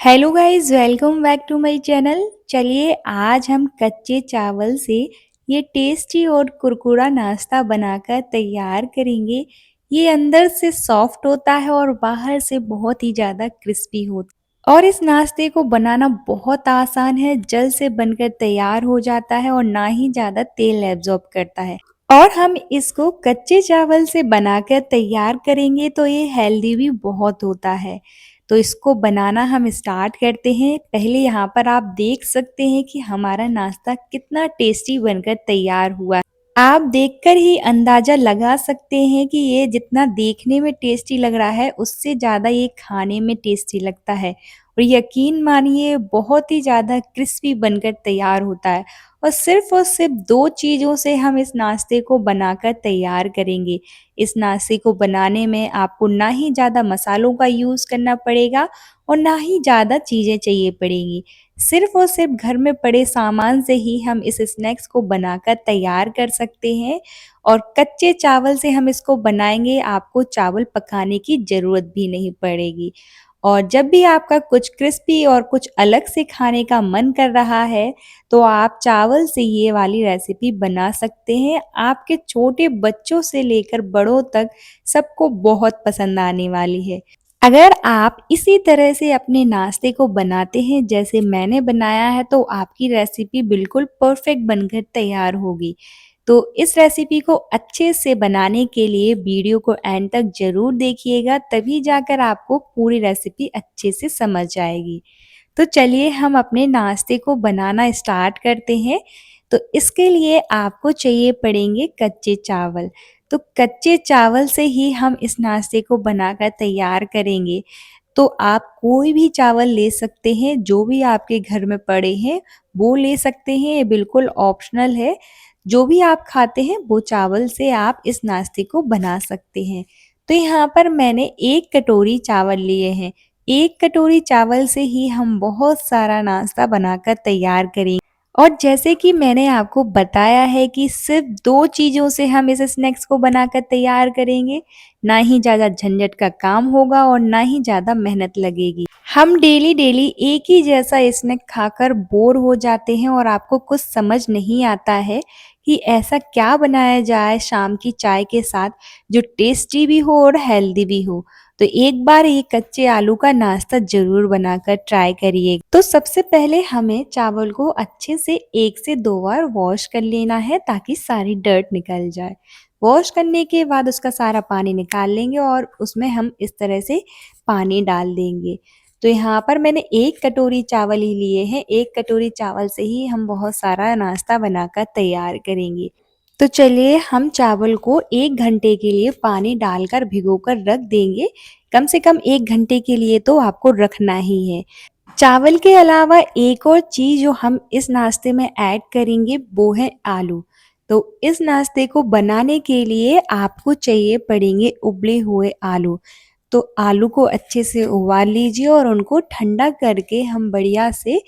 Hello guys, welcome back to my channel. चलिए आज हम कच्चे चावल से ये टेस्टी और कुरकुरा नाश्ता बनाकर तैयार करेंगे। ये अंदर से सॉफ्ट होता है और बाहर से बहुत ही ज़्यादा क्रिस्पी होता है और इस नाश्ते को बनाना बहुत आसान है, जल्द से बनकर तैयार हो जाता है और ना ही ज़्यादा तेल एब्जॉर्ब करता है। और हम इसको कच्चे चावल से बनाकर तैयार करेंगे तो ये हेल्दी भी बहुत होता है। तो इसको बनाना हम स्टार्ट करते हैं। पहले यहाँ पर आप देख सकते हैं कि हमारा नाश्ता कितना टेस्टी बनकर तैयार हुआ है। आप देखकर ही अंदाज़ा लगा सकते हैं कि ये जितना देखने में टेस्टी लग रहा है उससे ज़्यादा ये खाने में टेस्टी लगता है और यकीन मानिए बहुत ही ज़्यादा क्रिस्पी बनकर तैयार होता है। और सिर्फ 2 चीज़ों से हम इस नाश्ते को बनाकर तैयार करेंगे। इस नाश्ते को बनाने में आपको ना ही ज़्यादा मसालों का यूज़ करना पड़ेगा और ना ही ज़्यादा चीज़ें चाहिए पड़ेंगी। सिर्फ़ और सिर्फ़ घर में पड़े सामान से ही हम इस स्नैक्स को बनाकर तैयार कर सकते हैं और कच्चे चावल से हम इसको बनाएँगे, आपको चावल पकाने की ज़रूरत भी नहीं पड़ेगी। और जब भी आपका कुछ क्रिस्पी और कुछ अलग से खाने का मन कर रहा है, तो आप चावल से ये वाली रेसिपी बना सकते हैं। आपके छोटे बच्चों से लेकर बड़ों तक सबको बहुत पसंद आने वाली है। अगर आप इसी तरह से अपने नाश्ते को बनाते हैं जैसे मैंने बनाया है तो आपकी रेसिपी बिल्कुल परफेक्ट बनकर तैयार होगी। तो इस रेसिपी को अच्छे से बनाने के लिए वीडियो को एंड तक ज़रूर देखिएगा, तभी जाकर आपको पूरी रेसिपी अच्छे से समझ आएगी। तो चलिए हम अपने नाश्ते को बनाना स्टार्ट करते हैं। तो इसके लिए आपको चाहिए पड़ेंगे कच्चे चावल। तो कच्चे चावल से ही हम इस नाश्ते को बनाकर तैयार करेंगे। तो आप कोई भी चावल ले सकते हैं, जो भी आपके घर में पड़े हैं वो ले सकते हैं, ये बिल्कुल ऑप्शनल है। जो भी आप खाते हैं वो चावल से आप इस नाश्ते को बना सकते हैं। तो यहाँ पर मैंने 1 कटोरी चावल लिए हैं। 1 कटोरी चावल से ही हम बहुत सारा नाश्ता बनाकर तैयार करेंगे। और जैसे कि मैंने आपको बताया है कि सिर्फ 2 चीज़ों से हम इस स्नैक्स को बनाकर तैयार करेंगे, ना ही ज़्यादा झंझट का काम होगा और ना ही ज़्यादा मेहनत लगेगी। हम डेली एक ही जैसा स्नैक खाकर बोर हो जाते हैं और आपको कुछ समझ नहीं आता है कि ऐसा क्या बनाया जाए शाम की चाय के साथ जो टेस्टी भी हो और हेल्दी भी हो। तो एक बार ये कच्चे आलू का नाश्ता ज़रूर बनाकर ट्राई करिए। तो सबसे पहले हमें चावल को अच्छे से 1 से 2 बार वॉश कर लेना है ताकि सारी डर्ट निकल जाए। वॉश करने के बाद उसका सारा पानी निकाल लेंगे और उसमें हम इस तरह से पानी डाल देंगे। तो यहाँ पर मैंने 1 कटोरी चावल ही लिए हैं, 1 कटोरी चावल से ही हम बहुत सारा नाश्ता बनाकर तैयार करेंगे। तो चलिए हम चावल को 1 घंटे के लिए पानी डालकर भिगोकर रख देंगे। कम से कम 1 घंटे के लिए तो आपको रखना ही है। चावल के अलावा एक और चीज़ जो हम इस नाश्ते में ऐड करेंगे वो है आलू। तो इस नाश्ते को बनाने के लिए आपको चाहिए पड़ेंगे उबले हुए आलू। तो आलू को अच्छे से उबाल लीजिए और उनको ठंडा करके हम बढ़िया से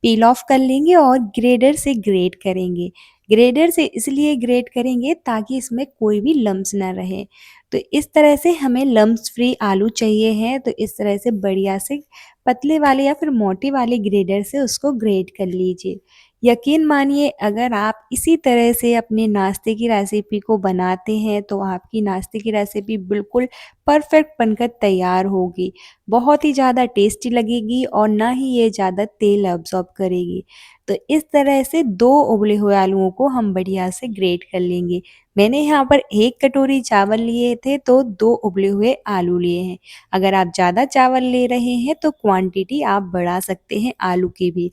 पील ऑफ कर लेंगे और ग्रेडर से ग्रेट करेंगे। ग्रेडर से इसलिए ग्रेट करेंगे ताकि इसमें कोई भी लम्स ना रहे। तो इस तरह से हमें लम्स फ्री आलू चाहिए हैं, तो इस तरह से बढ़िया से पतले वाले या फिर मोटे वाले ग्रेडर से उसको ग्रेट कर लीजिए। यकीन मानिए अगर आप इसी तरह से अपने नाश्ते की रेसिपी को बनाते हैं तो आपकी नाश्ते की रेसिपी बिल्कुल परफेक्ट बनकर तैयार होगी। बहुत ही ज़्यादा टेस्टी लगेगी और ना ही ये ज़्यादा तेल अब्ज़ॉर्ब करेगी। तो इस तरह से 2 उबले हुए आलूओं को हम बढ़िया से ग्रेट कर लेंगे। मैंने यहाँ पर 1 कटोरी चावल लिए थे तो 2 उबले हुए आलू लिए हैं। अगर आप ज़्यादा चावल ले रहे हैं तो क्वांटिटी आप बढ़ा सकते हैं आलू की भी।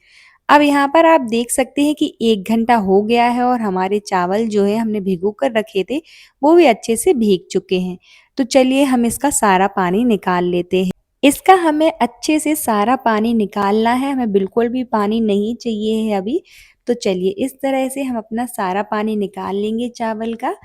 अब यहाँ पर आप देख सकते हैं कि 1 घंटा हो गया है और हमारे चावल जो है हमने भिगो कर रखे थे वो भी अच्छे से भीग चुके हैं। तो चलिए हम इसका सारा पानी निकाल लेते हैं। इसका हमें अच्छे से सारा पानी निकालना है, हमें बिल्कुल भी पानी नहीं चाहिए है अभी। तो चलिए इस तरह से हम अपना सारा पानी निकाल लेंगे चावल का।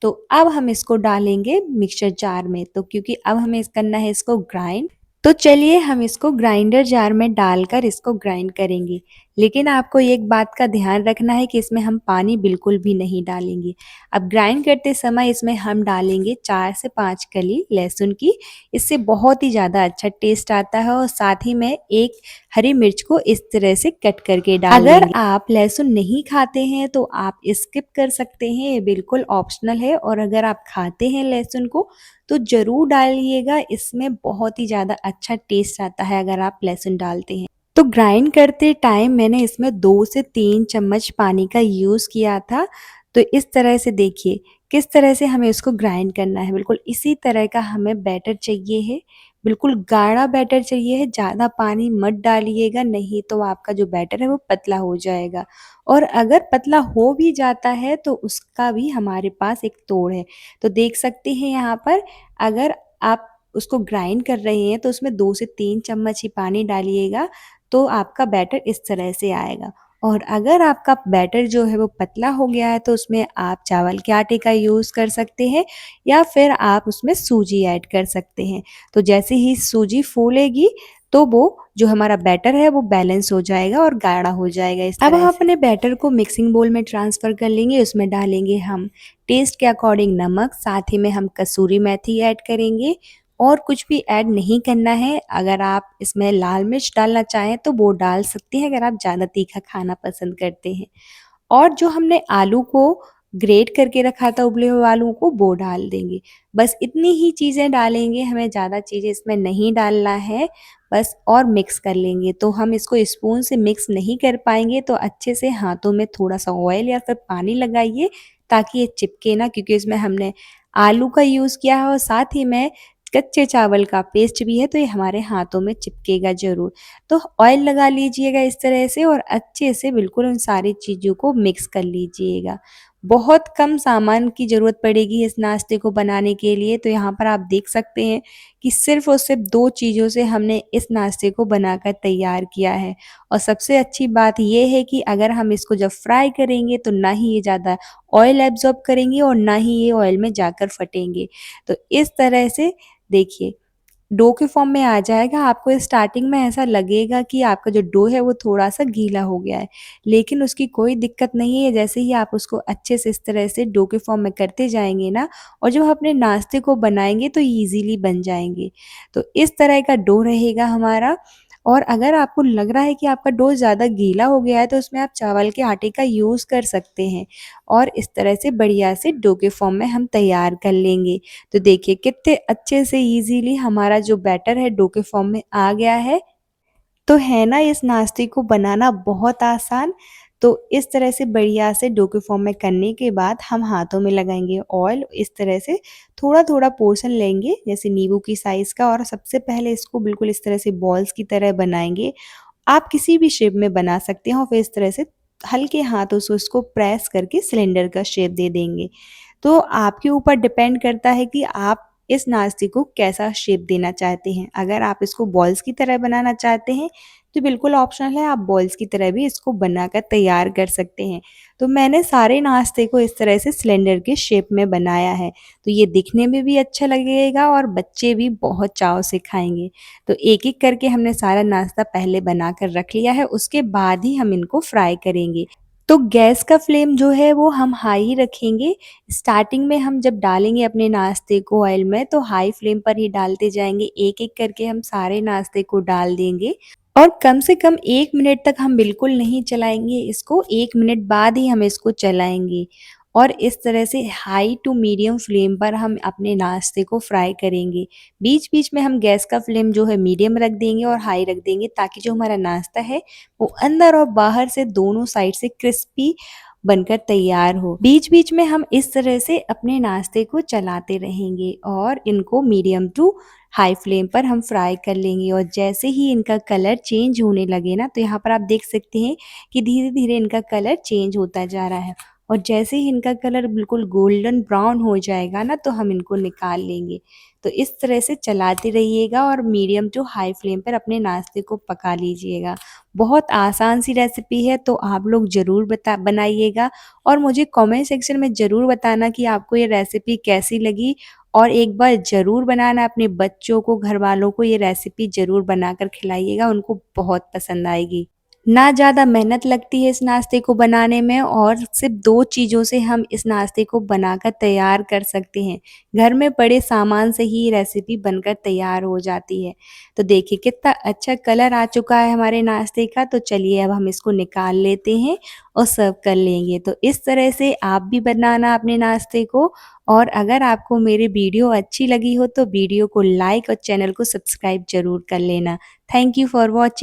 तो अब हम इसको डालेंगे मिक्सचर जार में, तो क्योंकि अब हमें करना है इसको ग्राइंड। तो चलिए हम इसको ग्राइंडर जार में डालकर इसको ग्राइंड करेंगे। लेकिन आपको एक बात का ध्यान रखना है कि इसमें हम पानी बिल्कुल भी नहीं डालेंगे। अब ग्राइंड करते समय इसमें हम डालेंगे 4 से 5 कली लहसुन की, इससे बहुत ही ज़्यादा अच्छा टेस्ट आता है और साथ ही में एक हरी मिर्च को इस तरह से कट करके डाल देंगे। अगर आप लहसुन नहीं खाते हैं तो आप स्किप कर सकते हैं, ये बिल्कुल ऑप्शनल है और अगर आप खाते हैं लहसुन को तो ज़रूर डालिएगा, इसमें बहुत ही ज़्यादा अच्छा टेस्ट आता है अगर आप लहसुन डालते हैं। तो ग्राइंड करते टाइम मैंने इसमें 2 से 3 चम्मच पानी का यूज़ किया था। तो इस तरह से देखिए, किस तरह से हमें इसको ग्राइंड करना है, बिल्कुल इसी तरह का हमें बैटर चाहिए है। बिल्कुल गाढ़ा बैटर चाहिए है, ज़्यादा पानी मत डालिएगा, नहीं तो आपका जो बैटर है वो पतला हो जाएगा। और अगर पतला हो भी जाता है तो उसका भी हमारे पास एक तोड़ है। तो देख सकते हैं यहाँ पर, अगर आप उसको ग्राइंड कर रहे हैं तो उसमें 2 से 3 चम्मच ही पानी डालिएगा, तो आपका बैटर इस तरह से आएगा। और अगर आपका बैटर जो है वो पतला हो गया है तो उसमें आप चावल के आटे का यूज़ कर सकते हैं या फिर आप उसमें सूजी ऐड कर सकते हैं। तो जैसे ही सूजी फूलेगी तो वो जो हमारा बैटर है वो बैलेंस हो जाएगा और गाढ़ा हो जाएगा इस तरह से। अब हम अपने बैटर को मिक्सिंग बोल में ट्रांसफ़र कर लेंगे, उसमें डालेंगे हम टेस्ट के अकॉर्डिंग नमक, साथ ही में हम कसूरी मेथी ऐड करेंगे और कुछ भी ऐड नहीं करना है। अगर आप इसमें लाल मिर्च डालना चाहें तो वो डाल सकते हैं अगर आप ज़्यादा तीखा खाना पसंद करते हैं। और जो हमने आलू को ग्रेट करके रखा था, उबले हुए आलू को, वो डाल देंगे। बस इतनी ही चीज़ें डालेंगे, हमें ज़्यादा चीज़ें इसमें नहीं डालना है, बस और मिक्स कर लेंगे। तो हम इसको स्पून से मिक्स नहीं कर पाएँगे तो अच्छे से हाथों में थोड़ा-सा ऑयल या फिर पानी लगाइए ताकि ये चिपके ना, क्योंकि इसमें हमने आलू का यूज़ किया है और साथ ही में कच्चे चावल का पेस्ट भी है, तो ये हमारे हाथों में चिपकेगा ज़रूर। तो ऑयल लगा लीजिएगा इस तरह से और अच्छे से बिल्कुल उन सारी चीज़ों को मिक्स कर लीजिएगा। बहुत कम सामान की ज़रूरत पड़ेगी इस नाश्ते को बनाने के लिए, तो यहाँ पर आप देख सकते हैं कि सिर्फ़ और सिर्फ़ 2 चीज़ों से हमने इस नाश्ते को बनाकर तैयार किया है। और सबसे अच्छी बात ये है कि अगर हम इसको जब फ्राई करेंगे तो ना ही ये ज़्यादा ऑयल एब्ज़ॉर्ब करेंगे और ना ही ये ऑयल में जाकर फटेंगे। तो इस तरह से देखिए, डो के फॉर्म में आ जाएगा। आपको स्टार्टिंग में ऐसा लगेगा कि आपका जो डो है वो थोड़ा-सा गीला हो गया है, लेकिन उसकी कोई दिक्कत नहीं है। जैसे ही आप उसको अच्छे से इस तरह से डो के फॉर्म में करते जाएँगे ना, और जब हम अपने नाश्ते को बनाएँगे तो ईज़िली बन जाएँगे। तो इस तरह का डो रहेगा हमारा। और अगर आपको लग रहा है कि आपका डो ज़्यादा गीला हो गया है तो उसमें आप चावल के आटे का यूज़ कर सकते हैं और इस तरह से बढ़िया से डो के फॉर्म में हम तैयार कर लेंगे। तो देखिए कितने अच्छे से ईज़िली हमारा जो बैटर है डो के फॉर्म में आ गया है। तो है ना इस नाश्ते को बनाना बहुत आसान। तो इस तरह से बढ़िया से डो के फॉर्म में करने के बाद हम हाथों में लगाएँगे ऑयल, इस तरह से थोड़ा-थोड़ा पोर्शन लेंगे जैसे नींबू की साइज़ का, और सबसे पहले इसको बिल्कुल इस तरह से बॉल्स की तरह बनाएँगे। आप किसी भी शेप में बना सकते हो, फिर इस तरह से हल्के हाथों से उसको प्रेस करके सिलेंडर का शेप दे देंगे। तो आपके ऊपर डिपेंड करता है कि आप इस नाश्ते को कैसा शेप देना चाहते हैं। अगर आप इसको बॉल्स की तरह बनाना चाहते हैं, तो बिल्कुल ऑप्शनल है, आप बॉल्स की तरह भी इसको बनाकर तैयार कर सकते हैं। तो मैंने सारे नाश्ते को इस तरह से सिलेंडर के शेप में बनाया है, तो ये दिखने में भी अच्छा लगेगा और बच्चे भी बहुत चाव से खाएँगे। तो एक-एक करके हमने सारा नाश्ता पहले बनाकर रख लिया है, उसके बाद ही हम इनको फ्राई करेंगे। तो गैस का फ्लेम जो है वो हम हाई रखेंगे। स्टार्टिंग में हम जब डालेंगे अपने नाश्ते को ऑयल में तो हाई फ्लेम पर ही डालते जाएँगे, एक-एक करके हम सारे नाश्ते को डाल देंगे और कम से कम 1 मिनट तक हम बिल्कुल नहीं चलाएँगे इसको, 1 मिनट बाद ही हम इसको चलाएँगे। और इस तरह से हाई टू मीडियम फ्लेम पर हम अपने नाश्ते को फ्राई करेंगे। बीच-बीच में हम गैस का फ्लेम जो है मीडियम रख देंगे और हाई रख देंगे ताकि जो हमारा नाश्ता है वो अंदर और बाहर से दोनों साइड से क्रिस्पी बनकर तैयार हो। बीच-बीच में हम इस तरह से अपने नाश्ते को चलाते रहेंगे और इनको मीडियम टू हाई फ्लेम पर हम फ्राई कर लेंगे और जैसे ही इनका कलर चेंज होने लगे ना, तो यहाँ पर आप देख सकते हैं कि धीरे-धीरे इनका कलर चेंज होता जा रहा है और जैसे ही इनका कलर बिल्कुल गोल्डन ब्राउन हो जाएगा ना, तो हम इनको निकाल लेंगे। तो इस तरह से चलाते रहिएगा और मीडियम टू हाई फ्लेम पर अपने नाश्ते को पका लीजिएगा। बहुत आसान सी रेसिपी है, तो आप लोग ज़रूर बनाइएगा और मुझे कमेंट सेक्शन में ज़रूर बताना कि आपको ये रेसिपी कैसी लगी और एक बार ज़रूर बनाना, अपने बच्चों को, घरवालों को ये रेसिपी ज़रूर बनाकर खिलाइएगा, उनको बहुत पसंद आएगी। ना ज़्यादा मेहनत लगती है इस नाश्ते को बनाने में और सिर्फ़ 2 चीज़ों से हम इस नाश्ते को बनाकर तैयार कर सकते हैं। घर में पड़े सामान से ही ये रेसिपी बनकर तैयार हो जाती है। तो देखिए कितना अच्छा कलर आ चुका है हमारे नाश्ते का, तो चलिए अब हम इसको निकाल लेते हैं और सर्व कर लेंगे। तो इस तरह से आप भी बनाना अपने नाश्ते को, और अगर आपको मेरी वीडियो अच्छी लगी हो तो वीडियो को लाइक और चैनल को सब्सक्राइब ज़रूर कर लेना। Thank you for watching.